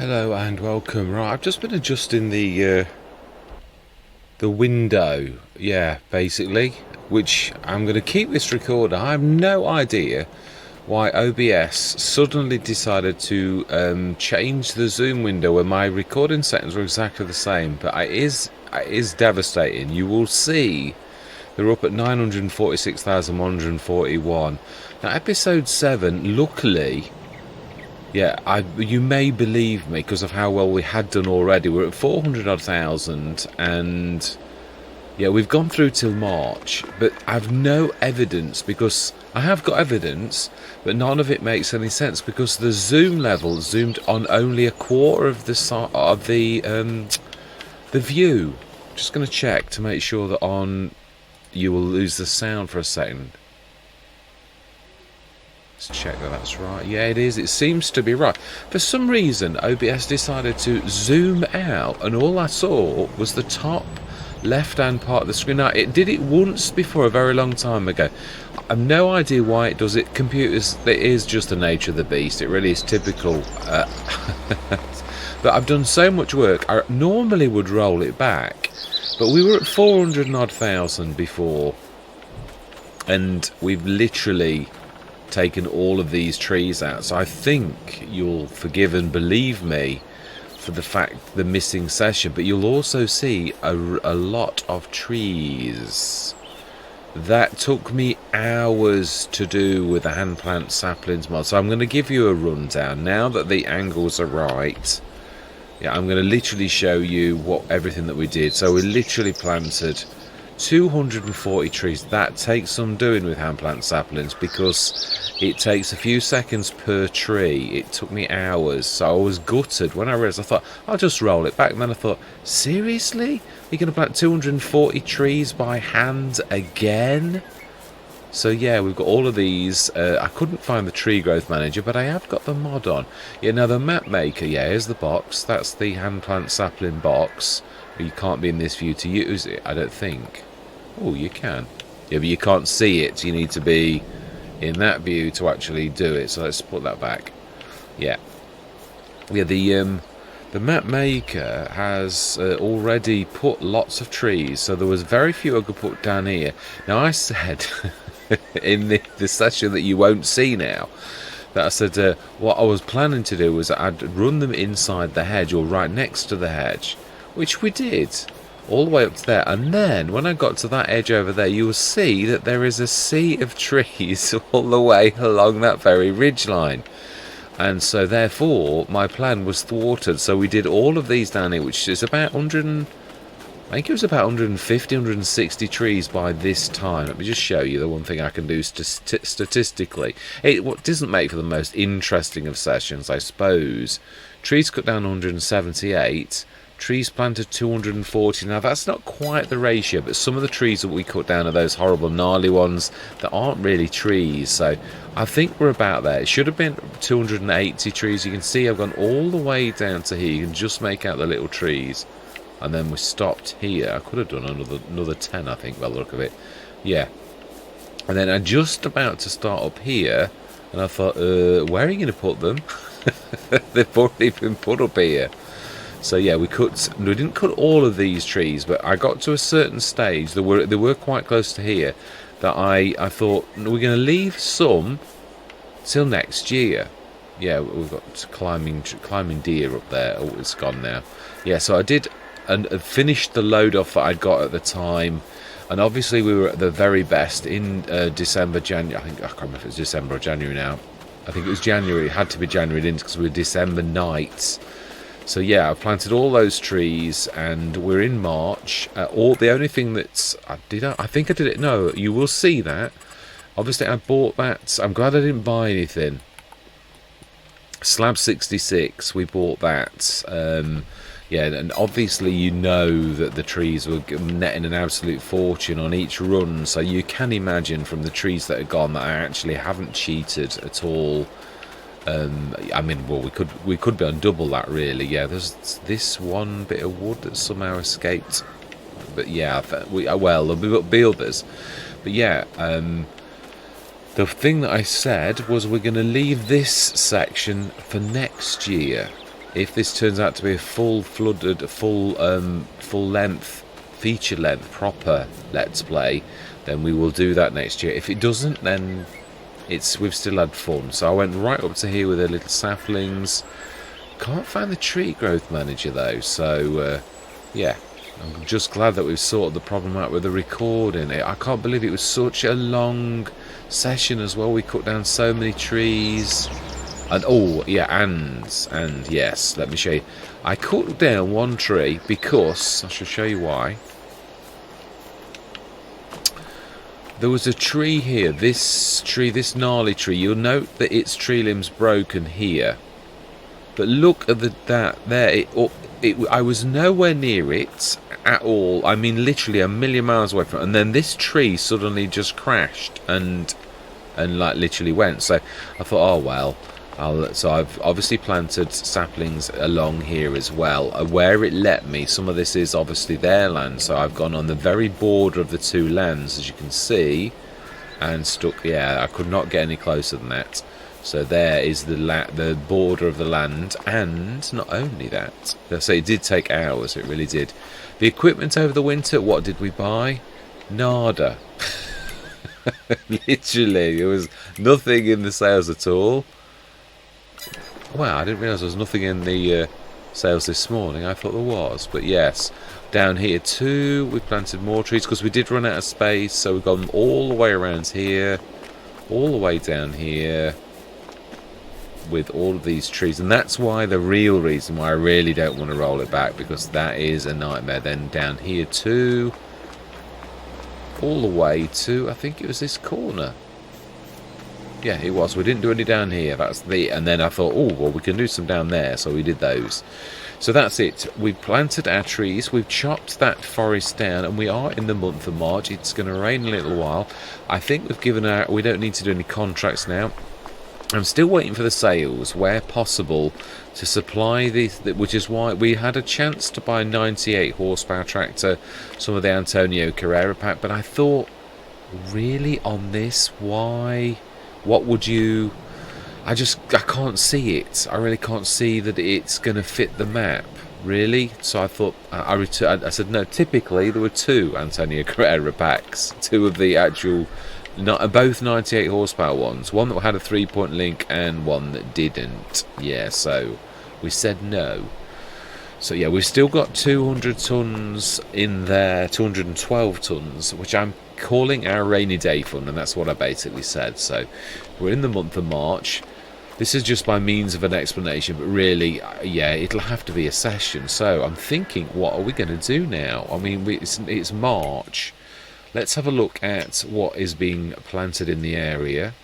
Hello and welcome. Right, I've just been adjusting the window, basically, which I'm going to keep this recorder. I have no idea why OBS suddenly decided to change the zoom window when my recording settings were exactly the same, but it is devastating. You will see they're up at 946,141. Now, episode 7, luckily, you may believe me because of how well we had done already. We're at 400 odd thousand, and we've gone through till March, but I've no evidence, because I have got evidence, but none of it makes any sense because the zoom level zoomed on only a quarter of the view. Just going to check to make sure that you will lose the sound for a second. Let's check that that's right. Yeah, it is. It seems to be right. For some reason, OBS decided to zoom out, and all I saw was the top left-hand part of the screen. Now, it did it once before, a very long time ago. I have no idea why it does it. Computers, it is just the nature of the beast. It really is typical. But I've done so much work. I normally would roll it back, but we were at 400 and odd thousand before, and we've literally taken all of these trees out, so I think you'll forgive and believe me for the missing session, but you'll also see a lot of trees. That took me hours to do with the hand plant saplings mod, so I'm going to give you a rundown now that the angles are right. I'm going to literally show you everything that we did. So we literally planted 240 trees. That takes some doing with hand plant saplings because it takes a few seconds per tree. It took me hours, so I was gutted when I realised. I thought I'll just roll it back, and then I thought, seriously, you're going to plant 240 trees by hand again? So we've got all of these. I couldn't find the tree growth manager, but I have got the mod on. Now the map maker, here's the box. That's the hand plant sapling box. But you can't be in this view to use it, I don't think. Oh, you can. But you can't see it. You need to be in that view to actually do it. So let's put that back. The map maker has already put lots of trees, so there was very few I could put down here. Now I said in the session that you won't see now, that I said what I was planning to do was I'd run them inside the hedge or right next to the hedge, which we did all the way up to there, and then when I got to that edge over there, you will see that there is a sea of trees all the way along that very ridge line, and so therefore my plan was thwarted. So we did all of these down here, which is about 100, I think it was about 150, 160 trees by this time. Let me just show you the one thing I can do statistically. What doesn't make for the most interesting of sessions, I suppose. Trees cut down 178, trees planted 240. Now that's not quite the ratio, but some of the trees that we cut down are those horrible gnarly ones that aren't really trees, so I think we're about there. It should have been 280 trees. You can see I've gone all the way down to here. You can just make out the little trees, and then we stopped here. I could have done another 10, I think, by the look of it. And then I'm just about to start up here, and I thought, where are you going to put them? They've already been put up here. So we didn't cut all of these trees, but I got to a certain stage. They were quite close to here, that I thought we're going to leave some till next year. We've got climbing deer up there. Oh, it's gone now. So I did and finished the load off that I'd got at the time, and obviously we were at the very best in December, January. I can't remember if it was December or January now. I think it was January. It had to be January, didn't it? Because we were December nights. So I planted all those trees, and we're in March. The only thing that's I think I did it. No, you will see that. Obviously, I bought that. I'm glad I didn't buy anything. Slab 66. We bought that. And obviously that the trees were netting an absolute fortune on each run. So you can imagine from the trees that are gone that I actually haven't cheated at all. We could be on double that, really. There's this one bit of wood that somehow escaped, but there'll be others. But the thing that I said was we're going to leave this section for next year. if this turns out to be a full flooded, full length, feature length, proper Let's Play, then we will do that next year. If it doesn't, then we've still had fun. So I went right up to here with the little saplings. Can't find the tree growth manager though, so yeah, I'm just glad that we've sorted the problem out with the recording. I can't believe it was such a long session as well. We cut down so many trees. And oh yeah, and yes, let me show you. I cut down one tree because I shall show you why. There was a tree here. This gnarly tree. You'll note that its tree limb's broken here. But look at that there. I was nowhere near it at all. I mean, literally a million miles away from it. And then this tree suddenly just crashed and like literally went. So I thought, oh well. So I've obviously planted saplings along here as well. Where it let me, some of this is obviously their land. So I've gone on the very border of the two lands, as you can see, and stuck. Yeah, I could not get any closer than that. So there is the border of the land, and not only that, so it did take hours, it really did. The equipment over the winter, what did we buy? Nada. Literally, there was nothing in the sales at all. Wow, I didn't realise there was nothing in the sales this morning. I thought there was, but yes. Down here too, we planted more trees because we did run out of space, so we've gone all the way around here, all the way down here, with all of these trees. And that's why, the real reason why I really don't want to roll it back, because that is a nightmare. Then down here too, all the way to, I think it was this corner. Yeah, it was. We didn't do any down here. And then I thought, oh well, we can do some down there, so we did those. So that's it. We've planted our trees, we've chopped that forest down, and we are in the month of March. It's going to rain a little while. I think we've given out, we don't need to do any contracts now. I'm still waiting for the sales, where possible, to supply these, which is why we had a chance to buy a 98 horsepower tractor, some of the Antonio Carrera pack, but I thought, really, on this, why? What would you... I can't see it. I really can't see that it's going to fit the map, really. So I thought, I said, no, typically there were two Antonio Carrera packs, two of the actual... both 98 horsepower ones, one that had a 3-point link and one that didn't. Yeah, so we said no. So yeah, we've still got 200 tons in there, 212 tons, which I'm calling our rainy day fund, and that's what I basically said. So we're in the month of March. This is just by means of an explanation, but really, yeah, it'll have to be a session. So I'm thinking, what are we going to do now? I mean, it's March. Let's have a look at what is being planted in the area,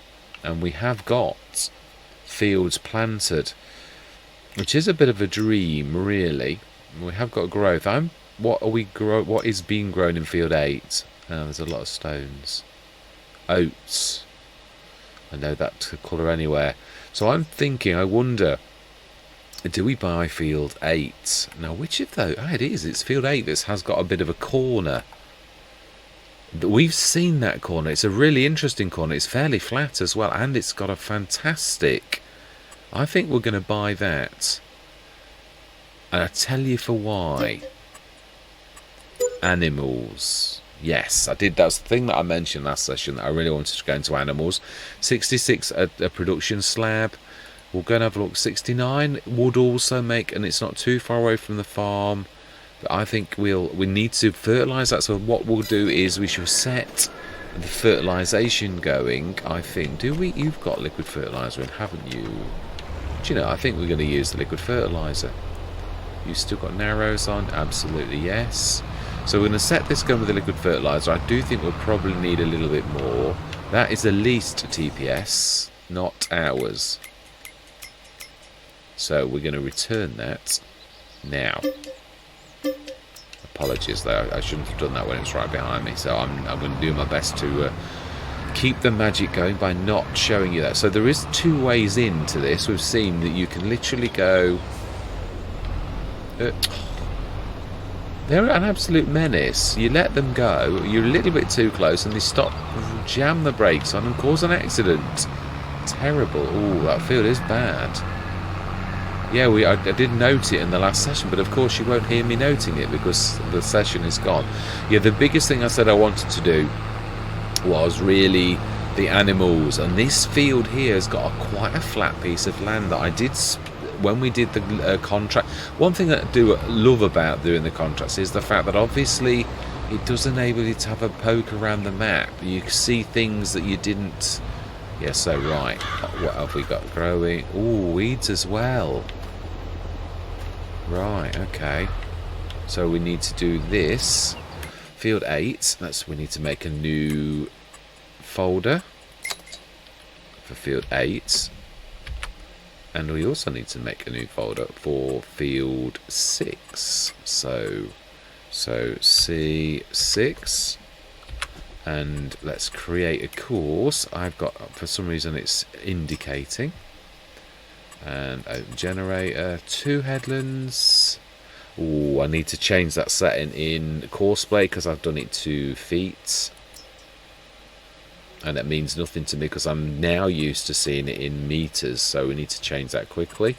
and we have got fields planted, which is a bit of a dream, really. We have got growth. What is being grown in field 8? Oh, there's a lot of stones. Oats. I know that colour anywhere. So I'm thinking, I wonder, do we buy field 8? Now, which of those? Ah, it is. It's field 8 that has got a bit of a corner. We've seen that corner. It's a really interesting corner. It's fairly flat as well, and it's got a fantastic... I think we're going to buy that. And I tell you for why. Animals. Yes, I did. That's the thing that I mentioned last session, that I really wanted to go into animals. 66 a production slab. We're going to have a look. 69 would also make, and it's not too far away from the farm. But I think we need to fertilise that. So what we'll do is we shall set the fertilisation going. I think. Do we? You've got liquid fertiliser in, haven't you? Do you know? I think we're going to use the liquid fertiliser. You've still got narrows on. Absolutely yes. So we're going to set this going with the liquid fertiliser. I do think we'll probably need a little bit more. That is the least TPS, not ours. So we're going to return that now. Apologies though, I shouldn't have done that when it's right behind me. So I'm going to do my best to keep the magic going by not showing you that. So there is two ways into this. We've seen that you can literally go... they're an absolute menace. You let them go, you're a little bit too close, and they stop, jam the brakes on and cause an accident. Terrible. Oh, that field is bad. Yeah, I did note it in the last session, but of course you won't hear me noting it because the session is gone. Yeah, the biggest thing I said I wanted to do was really the animals, and this field here has got quite a flat piece of land that I did when we did the contract. One thing that I do love about doing the contracts is the fact that obviously it does enable you to have a poke around the map. You see things that you didn't. Yeah, so right, what have we got growing? Oh, weeds as well. Right, okay. So we need to do this. Field 8. We need to make a new folder for field 8. And we also need to make a new folder for field 6. So C6. And let's create a course. I've got, for some reason it's indicating. And open generator, 2 headlands. Oh, I need to change that setting in courseplay because I've done it to feet. And that means nothing to me because I'm now used to seeing it in meters. So we need to change that quickly.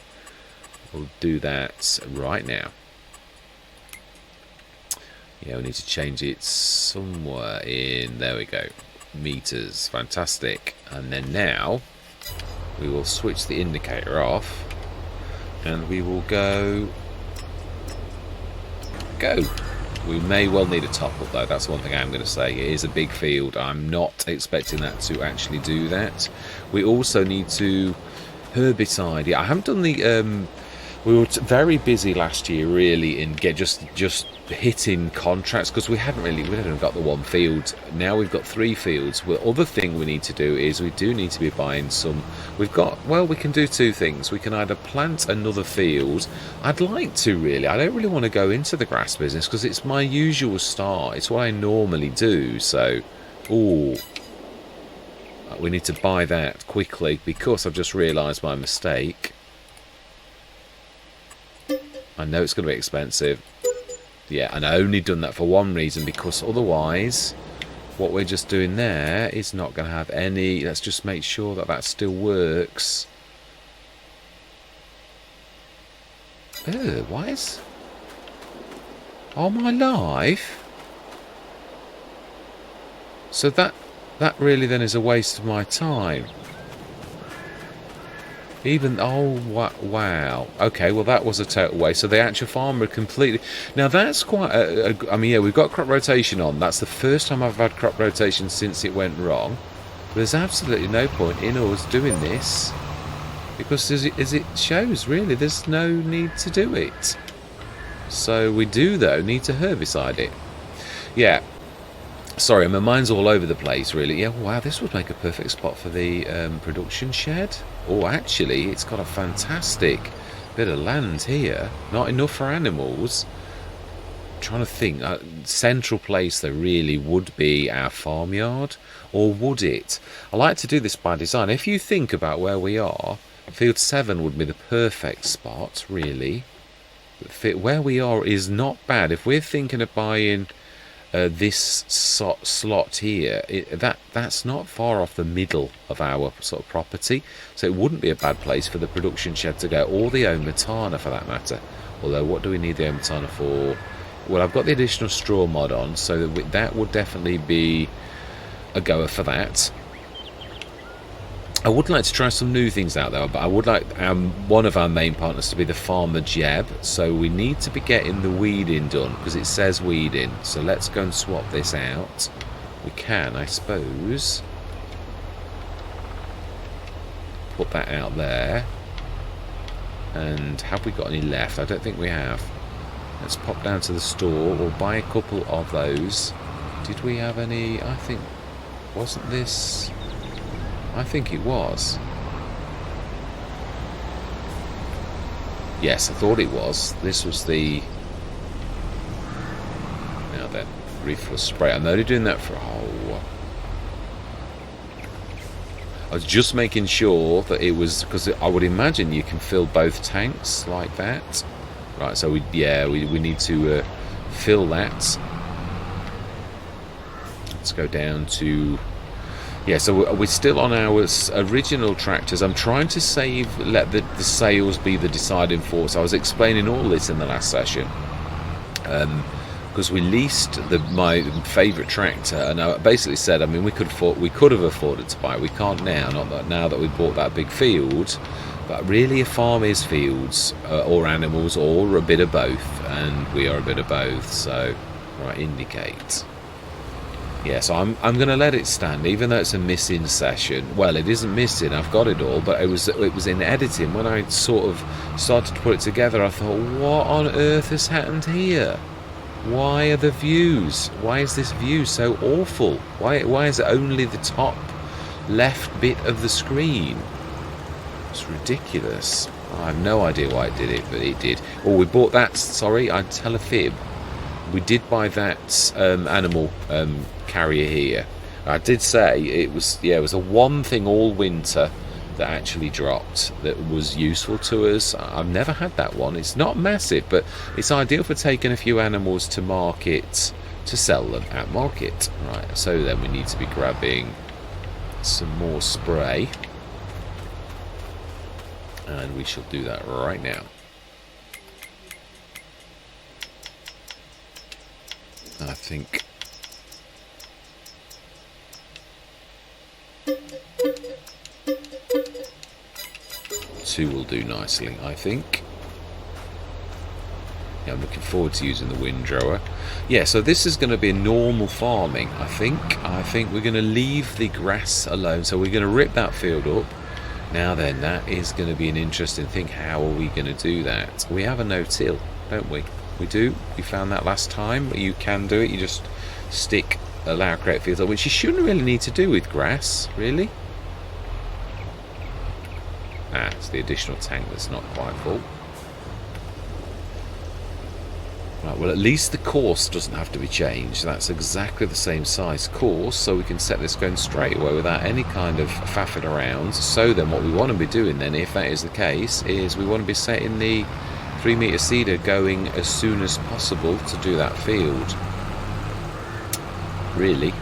We'll do that right now. Yeah, we need to change it somewhere in, there we go, meters, fantastic. And then now we will switch the indicator off and we will go. We may well need a top up though, that's one thing I'm going to say. It is a big field, I'm not expecting that to actually do that. We also need to herbicide. Yeah, I haven't done the we were very busy last year really in just hitting contracts because we hadn't got the one field. Now we've got 3 fields. Well, other thing we need to do is we do need to be buying some. We can do 2 things. We can either plant another field. I'd like to really. I don't really want to go into the grass business because it's my usual start. It's what I normally do. So, we need to buy that quickly because I've just realised my mistake. I know it's going to be expensive. Yeah, and I only done that for one reason, because otherwise what we're just doing there is not going to have any. Let's just make sure that that still works. Why is all my life? So that really then is a waste of my time. Wow. Okay, well that was a total waste. So the actual farmer completely. Now that's quite I mean, yeah, we've got crop rotation on. That's the first time I've had crop rotation since it went wrong. There's absolutely no point in us doing this because as it shows, really, there's no need to do it. So we do though need to herbicide it. Yeah. Sorry, my mind's all over the place, really. Yeah, wow, this would make a perfect spot for the production shed. Oh, actually, it's got a fantastic bit of land here. Not enough for animals. I'm trying to think. Central place, though, really would be our farmyard. Or would it? I like to do this by design. If you think about where we are, Field 7 would be the perfect spot, really. Where we are is not bad. If we're thinking of buying this slot here, that's not far off the middle of our sort of property, so it wouldn't be a bad place for the production shed to go, or the Omatana for that matter. Although, what do we need the Omatana for? Well, I've got the additional straw mod on, so that would definitely be a goer for that. I would like to try some new things out there, but I would like one of our main partners to be the farmer Jeb, so we need to be getting the weeding done, because it says weeding. So let's go and swap this out. We can, I suppose, put that out there. And have we got any left? I don't think we have. Let's pop down to the store. We'll buy a couple of those. Did we have any? I think, wasn't this? I think it was. Yes, I thought it was. This was the. Now then, reflush spray. I'm only doing that for. Oh. I was just making sure that it was, because I would imagine you can fill both tanks like that. Right, so we need to fill that. Let's go down to Yeah, so we're still on our original tractors. I'm trying to let the sales be the deciding force. I was explaining all this in the last session. Because we leased my favourite tractor, and I basically said, I mean, we could have afforded to buy it. We can't now, not that now that we bought that big field. But really, a farm is fields or animals or a bit of both, and we are a bit of both. So, right, indicate. Yeah, so I'm going to let it stand, even though it's a missing session. Well, it isn't missing. I've got it all, but it was in editing when I sort of started to put it together. I thought, what on earth has happened here? Why are the views? Why is this view so awful? Why is it only the top left bit of the screen? It's ridiculous. I have no idea why it did it, but it did. Oh, we bought that. Sorry, I'd tell a fib. We did buy that animal carrier here. I did say it was a one thing all winter that actually dropped that was useful to us. I've never had that one. It's not massive, but it's ideal for taking a few animals to market to sell them at market. Right, so then we need to be grabbing some more spray, and we shall do that right now. I think two will do nicely, I think. Yeah, I'm looking forward to using the windrower. Yeah, so this is going to be normal farming, I think. I think we're going to leave the grass alone. So we're going to rip that field up. Now then, that is going to be an interesting thing. How are we going to do that? We have a no-till, don't we? We do. We found that last time. You can do it. You just stick a lauerkraut field, which you shouldn't really need to do with grass, really. Ah, it's the additional tank that's not quite full. Right, well, at least the course doesn't have to be changed. That's exactly the same size course, so we can set this going straight away without any kind of faffing around. So then what we want to be doing then, if that is the case, is we want to be setting the 3-metre seeder going as soon as possible to do that field. Really.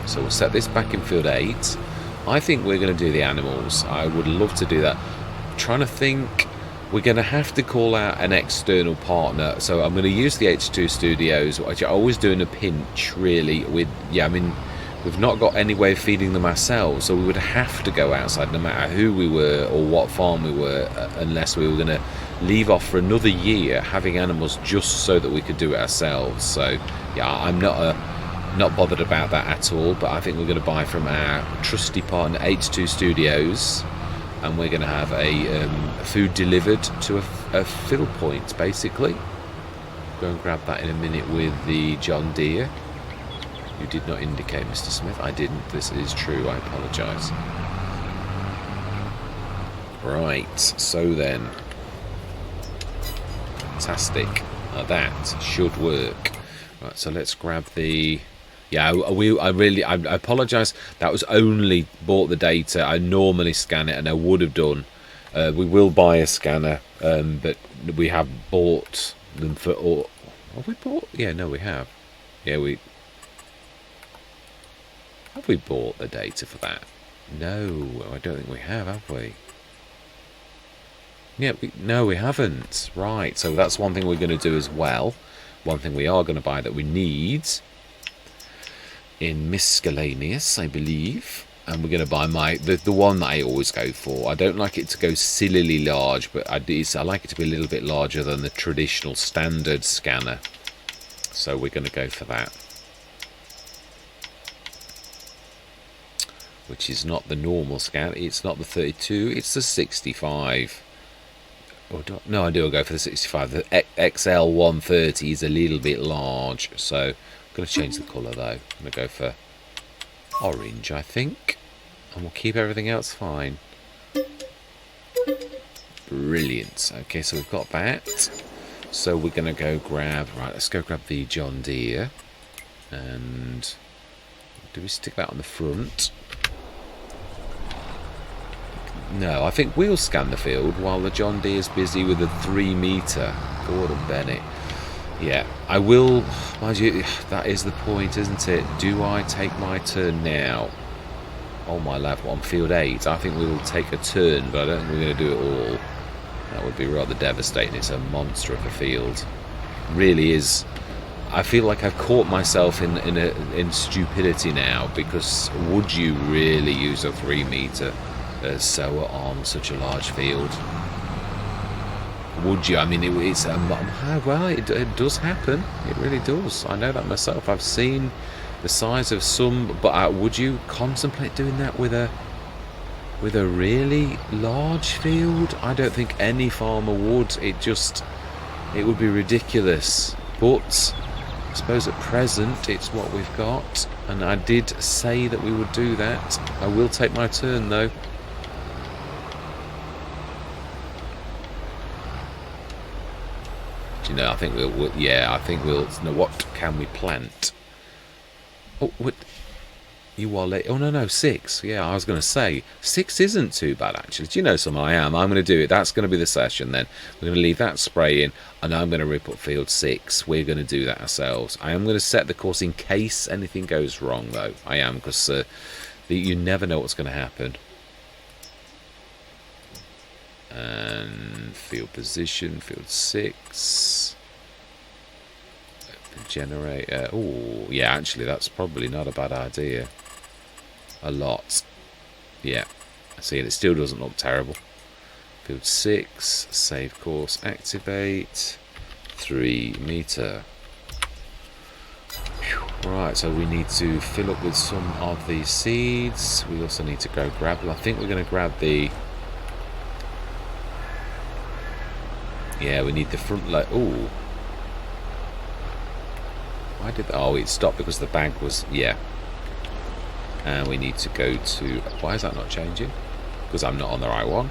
So we'll set this back in field 8. I think we're going to do the animals. I would love to do that. I'm trying to think. We're going to have to call out an external partner. So I'm going to use the H2 Studios, which I always do in a pinch, really. I mean, we've not got any way of feeding them ourselves, so we would have to go outside no matter who we were or what farm we were, unless we were going to leave off for another year having animals just so that we could do it ourselves. So yeah, I'm not bothered about that at all, but I think we're going to buy from our trusty partner H2 Studios, and we're going to have a food delivered to a fill point, basically. Go and grab that in a minute with the John Deere. You did not indicate, Mr. Smith. I didn't. This is true. I apologise. Right, so then. Fantastic. Now that should work. Right, so let's grab the... Yeah, I apologise. That was only bought the data. I normally scan it, and I would have done. We will buy a scanner, but we have bought them for... Or, have we bought? Yeah, no, we have. Yeah, we... Have we bought the data for that? No, I don't think we have we? Yeah, no, we haven't. Right, so that's one thing we're going to do as well. One thing we are going to buy that we need in miscellaneous, I believe. And we're going to buy the one that I always go for. I don't like it to go sillily large, but I like it to be a little bit larger than the traditional standard scanner. So we're going to go for that. Which is not the normal scan. It's not the 32, it's the 65. No, I do go for the 65. The XL 130 is a little bit large, so I'm going to change the colour though. I'm going to go for orange, I think, and we'll keep everything else fine. Brilliant. Okay, so we've got that. So we're going to go grab... Right, let's go grab the John Deere. And do we stick that on the front? No, I think we'll scan the field while the John Deere's busy with a 3-metre. Gordon Bennett. Yeah, I will... Mind you, that is the point, isn't it? Do I take my turn now? on my level on field 8. I think we will take a turn, but I don't think we're going to do it all. That would be rather devastating. It's a monster of a field. Really is. I feel like I've caught myself in stupidity now, because would you really use a 3-meter sower on such a large field? Would you? I mean, it's well, it does happen. It really does. I know that myself. I've seen the size of some, but would you contemplate doing that with a really large field? I don't think any farmer would. It would be ridiculous. But I suppose at present it's what we've got, and I did say that we would do that. I will take my turn though. Do you know, I think we'll yeah, I think we'll know. What can we plant? Oh, what? You are late. Oh, no, 6. Yeah, I was going to say, 6 isn't too bad, actually. Do you know something? I'm going to do it. That's going to be the session, then. We're going to leave that spray in, and I'm going to rip up field 6. We're going to do that ourselves. I am going to set the course in case anything goes wrong, though. I am, because you never know what's going to happen. And field position, field 6. Open generator. Oh, yeah, actually, that's probably not a bad idea. A lot. Yeah. See, it still doesn't look terrible. Field 6, save course, activate. 3-meter. Right, so we need to fill up with some of these seeds. We also need to go grab them. I think we're going to grab the... Yeah, we need the front load. Ooh. Why did... Oh, it stopped because the bank was... Yeah. And we need to go to... Why is that not changing? Because I'm not on the right one.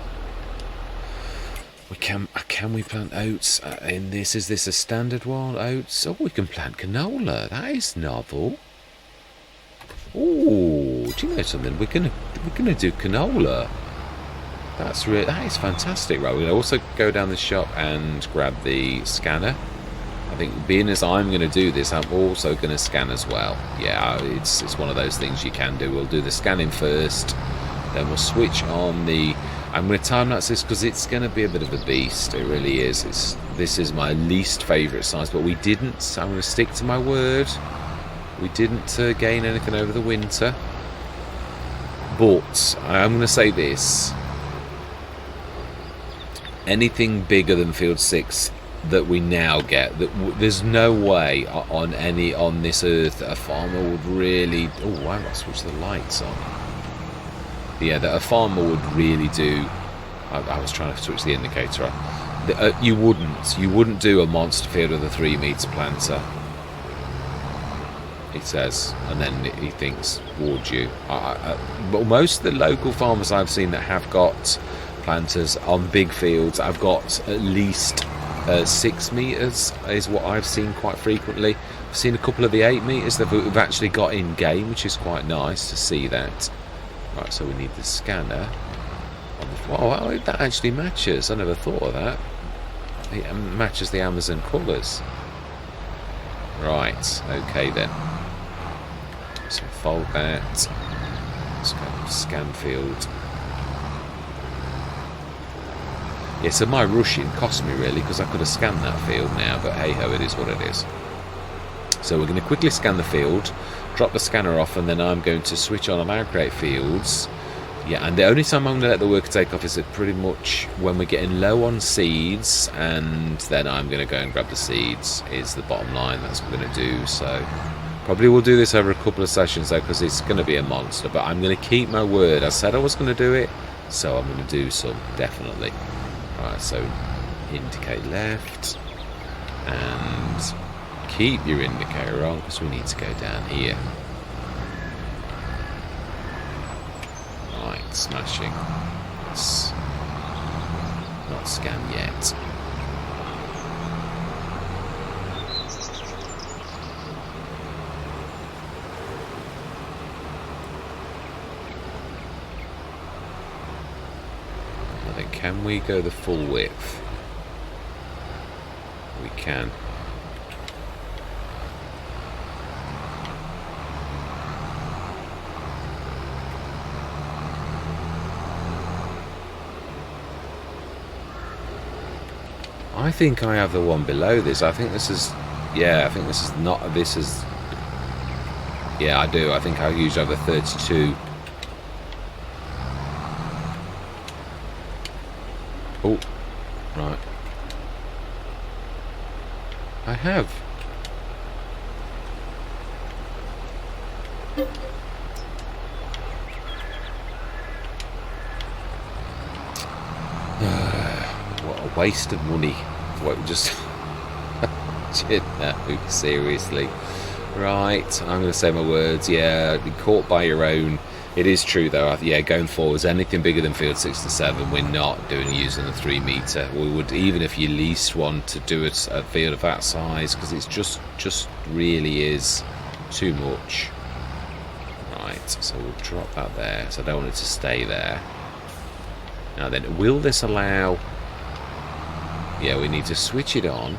We can we plant oats in this? Is this a standard one? Oats? Oh, we can plant canola. That is novel. Oh, do you know something? We're gonna do canola. That is fantastic. Right, we're gonna also go down the shop and grab the scanner. I think, being as I'm going to do this, I'm also going to scan as well. Yeah, it's one of those things you can do. We'll do the scanning first, then we'll switch on the... I'm going to time-lapse this because it's going to be a bit of a beast. It really is. This is my least favourite size, but we didn't... So I'm going to stick to my word. We didn't gain anything over the winter. But I'm going to say this. Anything bigger than field 6... that we now get, there's no way on this earth that a farmer would really... Oh, I must switch the lights on. Yeah, that a farmer would really do... I was trying to switch the indicator on. You wouldn't do a monster field with a 3-meter planter. He says, and then he thinks, would you? But most of the local farmers I've seen that have got planters on big fields, I've got at least... 6 meters is what I've seen quite frequently. I've seen a couple of the 8 meters that we've actually got in game, which is quite nice to see that. Right, so we need the scanner. Oh, that actually matches. I never thought of that. It matches the Amazon colours. Right, okay then. So fold that. Let's go scan field. Yeah, so my rushing cost me really, because I could have scanned that field now, but hey ho, it is what it is. So we're going to quickly scan the field, drop the scanner off, and then I'm going to switch on our create fields. Yeah, and the only time I'm going to let the worker take off is pretty much when we're getting low on seeds, and then I'm going to go and grab the seeds, is the bottom line. That's what we're going to do. So probably we'll do this over a couple of sessions though, because it's going to be a monster, but I'm going to keep my word. I said I was going to do it, so I'm going to do some, definitely. Right, so indicate left, and keep your indicator on because we need to go down here. Right, smashing. Let's not scan yet. Can we go the full width? We can. I think I have the one below this. I think this is, yeah, I think this is not, this is, yeah, I do. I think I usually have a 32. Oh, right. I have. What a waste of money. What, just... no, seriously. Right, I'm going to say my words. Yeah, caught by your own. It is true though. Yeah, going forwards, anything bigger than field 6 to 7, we're not doing using the 3 metre. We would, even if you least want to do it at a field of that size, because it's just really is too much. Right, so we'll drop that there. So I don't want it to stay there. Now then, will this allow? Yeah, we need to switch it on.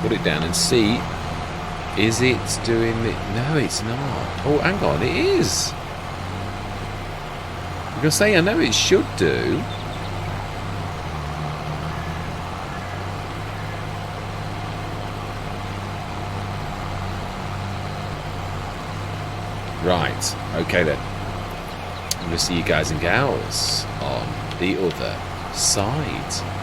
Put it down and see. Is it doing it? No, it's not. Oh, hang on, it is. I'm gonna say I know it should do. Right. Okay then. I'm gonna see you guys and gals on the other side.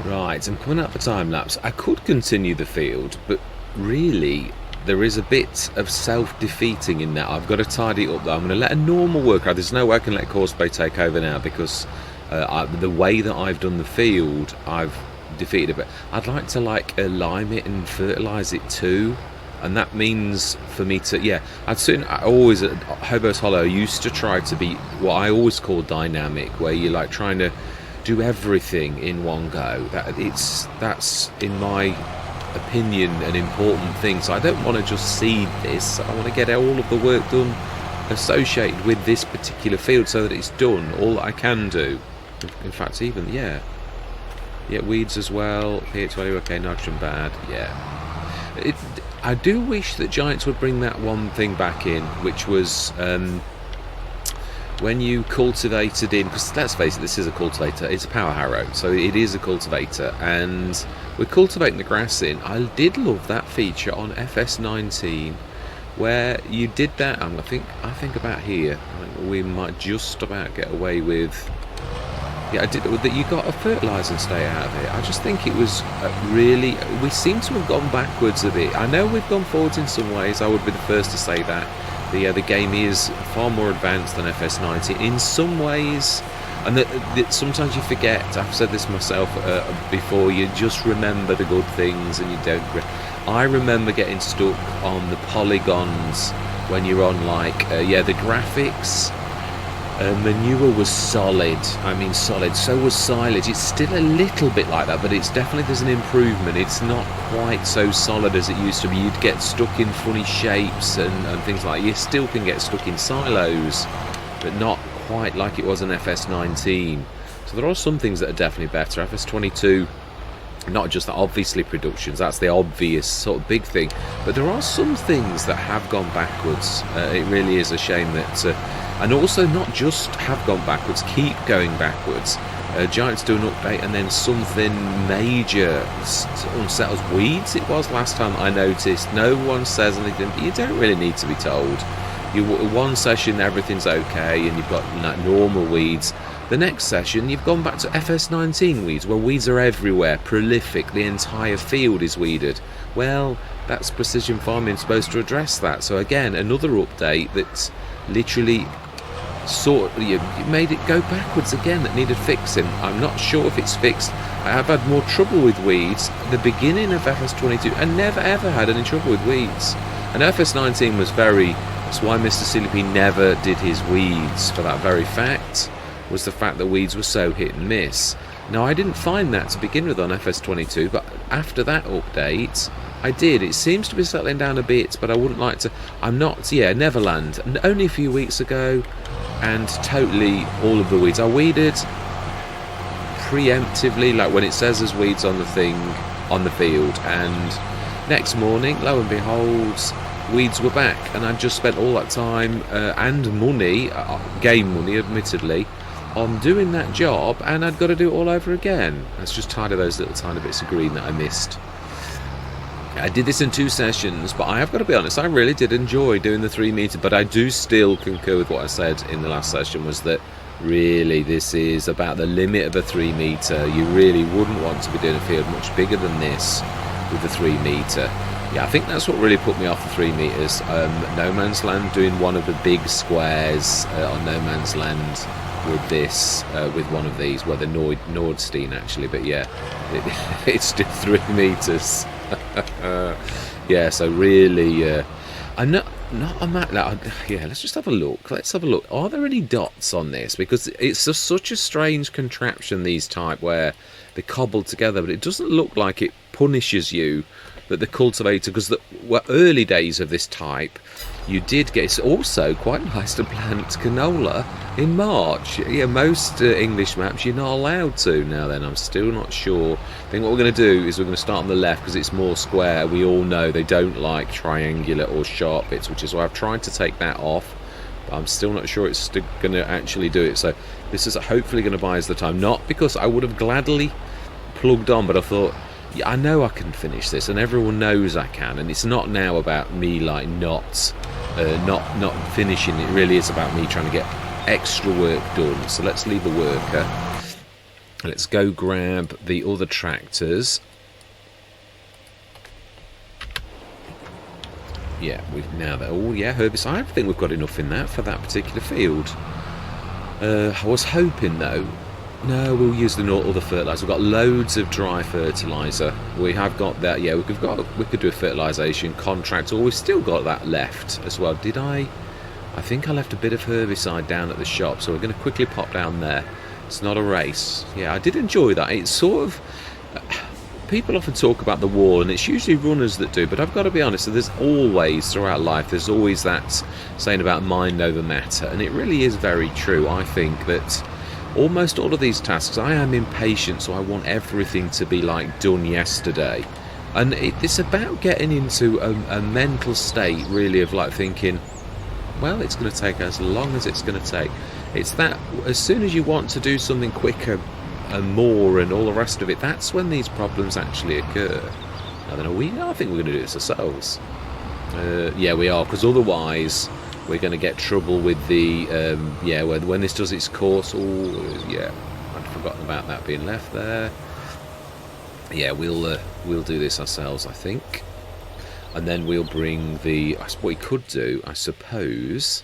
Right, I'm coming up for time lapse. I could continue the field, but really there is a bit of self-defeating in that. I've got to tidy it up though. I'm going to let a normal worker. There's no way I can let Courseplay take over now because the way that I've done the field, I've defeated it. But I'd like to lime it and fertilise it too. And that means for me to, I always at Hobos Hollow used to try to be what I always call dynamic, where you're like trying to do everything in one go. That's in my opinion an important thing. So I don't want to just seed this. I want to get all of the work done associated with this particular field so that it's done all that I can do. In fact, even weeds as well. pH value okay, nitrogen bad. I do wish that Giants would bring that one thing back in, which was when you cultivated in, because let's face it, this is a cultivator, it's a power harrow, so it is a cultivator, and we're cultivating the grass in. I did love that feature on FS19 where you did that. I think about here, we might just about get away with. I did that. You got a fertiliser and stay out of it. I just think it was really. We seem to have gone backwards a bit. I know we've gone forwards in some ways. I would be the first to say that. The game is far more advanced than FS90 in some ways, and that sometimes you forget. I've said this myself before. You just remember the good things, and you don't. I remember getting stuck on the polygons when you're on the graphics. Manure was solid. I mean solid. So was silage. It's still a little bit like that, but it's definitely, there's an improvement. It's not quite so solid as it used to be. You'd get stuck in funny shapes and things like that. You still can get stuck in silos, but not quite like it was in FS19. So there are some things that are definitely better. FS22, not just that, obviously productions, that's the obvious sort of big thing, but there are some things that have gone backwards. It really is a shame that and also not just have gone backwards, keep going backwards. Giants do an update and then something major unsettles. Weeds it was last time I noticed. No one says anything, but you don't really need to be told. One session everything's okay and you've got normal weeds. The next session you've gone back to FS19 weeds, where weeds are everywhere, prolific, the entire field is weeded. Well, that's precision farming supposed to address that. So again, another update that's literally you made it go backwards again, that needed fixing. I'm not sure if it's fixed. I have had more trouble with weeds at the beginning of FS22 and never ever had any trouble with weeds. And FS19 was that's why Mr. CLP never did his weeds, for that very fact, was the fact that weeds were so hit and miss. Now I didn't find that to begin with on FS22, but after that update I did. It seems to be settling down a bit, but I wouldn't like to. I'm not. Neverland. Only a few weeks ago, and totally all of the weeds. I weeded preemptively, like when it says there's weeds on the thing on the field, and next morning, lo and behold, weeds were back, and I'd just spent all that time and money, game money, admittedly, on doing that job, and I'd got to do it all over again. Let's just tidy those little tiny bits of green that I missed. I did this in 2 sessions, but I have got to be honest, I really did enjoy doing the 3 metre, but I do still concur with what I said in the last session, was that really this is about the limit of a 3 metre. You really wouldn't want to be doing a field much bigger than this with the 3 metre. I think that's what really put me off the 3 metres. No Man's Land, doing one of the big squares on No Man's Land with this, with one of these, well, the Nordstein actually, but it's still 3 metres. So really, I'm not on that. Let's just have a look. Are there any dots on this? Because it's such a strange contraption, these type, where they're cobbled together, but it doesn't look like it punishes you. That the cultivator, because the early days of this type, you did get. It's also quite nice to plant canola in March. Most English maps you're not allowed to. Now then, I'm still not sure. I think what we're going to do is we're going to start on the left because it's more square. We all know they don't like triangular or sharp bits, which is why I've tried to take that off. But I'm still not sure it's going to actually do it. So this is hopefully going to buy us the time. Not because I would have gladly plugged on, but I thought, I know I can finish this, and everyone knows I can, and it's not now about me not finishing. It really is about me trying to get extra work done. So let's leave the worker. Let's go grab the other tractors. Yeah, we've now... Oh, yeah, herbicide. I think we've got enough in that for that particular field. I was hoping, though... No, we'll use the other fertiliser. We've got loads of dry fertiliser. We have got that. Yeah, we could do a fertilisation contract, or we've still got that left as well. Did I think I left a bit of herbicide down at the shop, so we're going to quickly pop down there. It's not a race. Yeah, I did enjoy that. It's sort of... People often talk about the wall, and it's usually runners that do, but I've got to be honest, there's always, throughout life, there's always that saying about mind over matter, and it really is very true. I think that almost all of these tasks, I am impatient, so I want everything to be like done yesterday. And it's about getting into a mental state, really, of like thinking, well, it's going to take as long as it's going to take. It's that as soon as you want to do something quicker and more and all the rest of it, that's when these problems actually occur. I don't know, I think we're going to do this ourselves. Yeah, we are, because otherwise we're going to get trouble with the yeah, when this does its course. Oh yeah, I'd forgotten about that being left there. Yeah, we'll do this ourselves, I think, and then we'll bring the... What we could do, I suppose,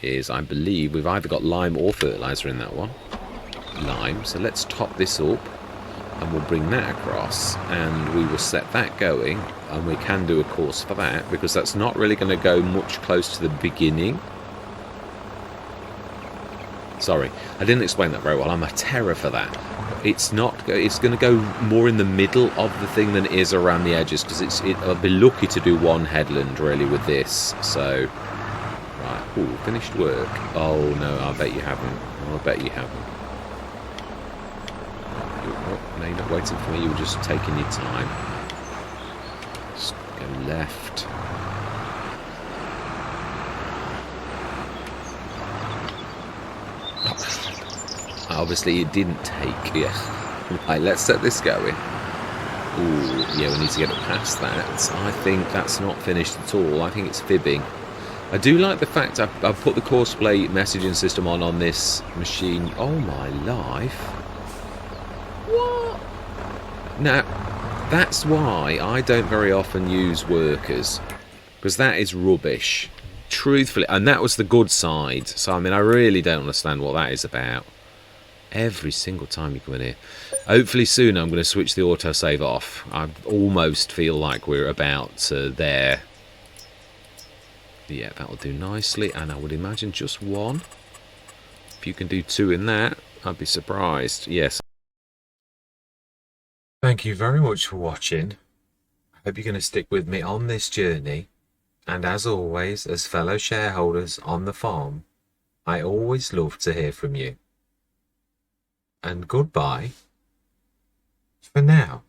is I believe we've either got lime or fertiliser in that one. Lime, so let's top this up and we'll bring that across and we will set that going, and we can do a course for that because that's not really going to go much close to the beginning. Sorry, I didn't explain that very well. I'm a terror for that. It's not. It's going to go more in the middle of the thing than it is around the edges, because I'll be lucky to do one headland really with this. So, right, ooh, finished work. Oh no, I bet you haven't. I bet you haven't. No, you're not waiting for me, you were just taking your time. Just go left. Obviously it didn't take, yeah. Right, let's set this going. Ooh, yeah, we need to get it past that. I think that's not finished at all. I think it's fibbing. I do like the fact I've put the courseplay messaging system on this machine. Oh my life. What? Now, that's why I don't very often use workers, because that is rubbish, truthfully, and that was the good side. So I mean, I really don't understand what that is about. Every single time you come in here. Hopefully soon I'm going to switch the autosave off. I almost feel like we're about there. Yeah, that'll do nicely, and I would imagine just one. If you can do two in that, I'd be surprised. Yes. Thank you very much for watching. I hope you're going to stick with me on this journey. And as always, as fellow shareholders on the farm, I always love to hear from you. And goodbye for now.